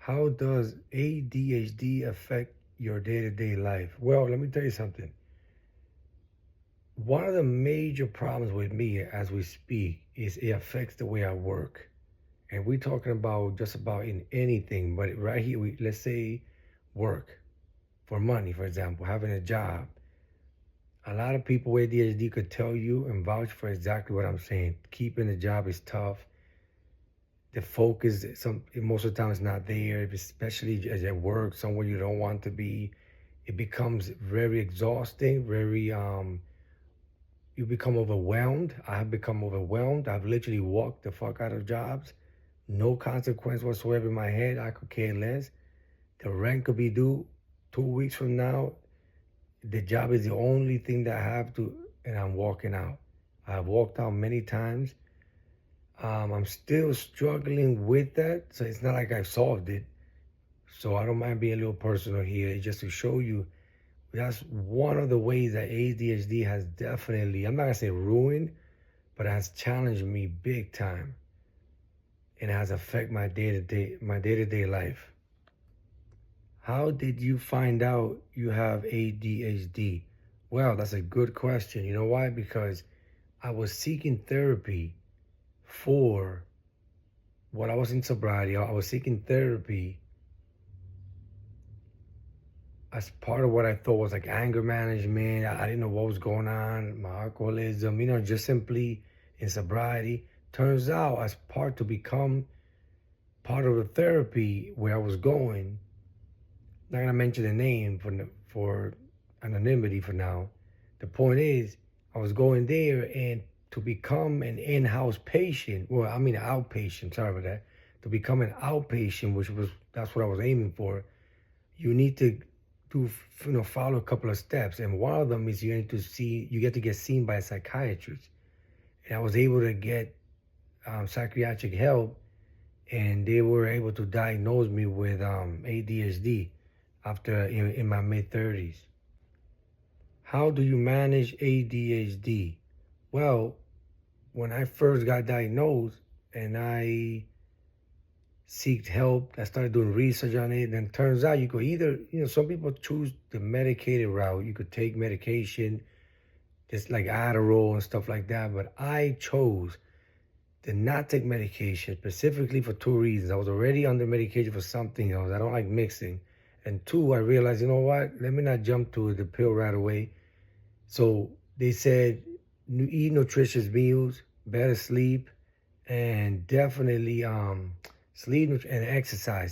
How does ADHD affect your day-to-day life? Well, let me tell you something. One of the major problems with me as we speak is it affects the way I work. And we're talking about just about in anything, but right here, let's say work for money, for example, having a job. A lot of people with ADHD could tell you and vouch for exactly what I'm saying. Keeping a job is tough. The focus, most of the time, is not there, especially as at work, somewhere you don't want to be. It becomes very exhausting, you become overwhelmed. I have become overwhelmed. I've literally walked the fuck out of jobs. No consequence whatsoever in my head. I could care less. The rent could be due 2 weeks from now. The job is the only thing that I have to, and I'm walking out. I've walked out many times. I'm still struggling with that. So it's not like I've solved it. So I don't mind being a little personal here. It's just to show you that's one of the ways that ADHD has definitely, I'm not gonna say ruined, but it has challenged me big time. And it has affected my day-to-day life. How did you find out you have ADHD? Well, that's a good question. You know why? Because I was seeking therapy for when I was in sobriety. I was seeking therapy as part of what I thought was like anger management. I didn't know what was going on, my alcoholism, just simply in sobriety. Turns out, as part to become part of the therapy where I was going, not gonna mention the name for anonymity for now. The point is, I was going there, and to become an in-house patient, well, I mean an outpatient, sorry about that. To become an outpatient, that's what I was aiming for, you need to follow a couple of steps. And one of them is you get to get seen by a psychiatrist. And I was able to get psychiatric help, and they were able to diagnose me with ADHD after in my mid 30s. How do you manage ADHD? Well, when I first got diagnosed and I seeked help, I started doing research on it, and turns out you could either, some people choose the medicated route. You could take medication, just like Adderall and stuff like that. But I chose to not take medication specifically for two reasons. I was already under medication for something else. I don't like mixing. And two, I realized, you know what? Let me not jump to the pill right away. So they said, eat nutritious meals, better sleep, and definitely sleep and exercise.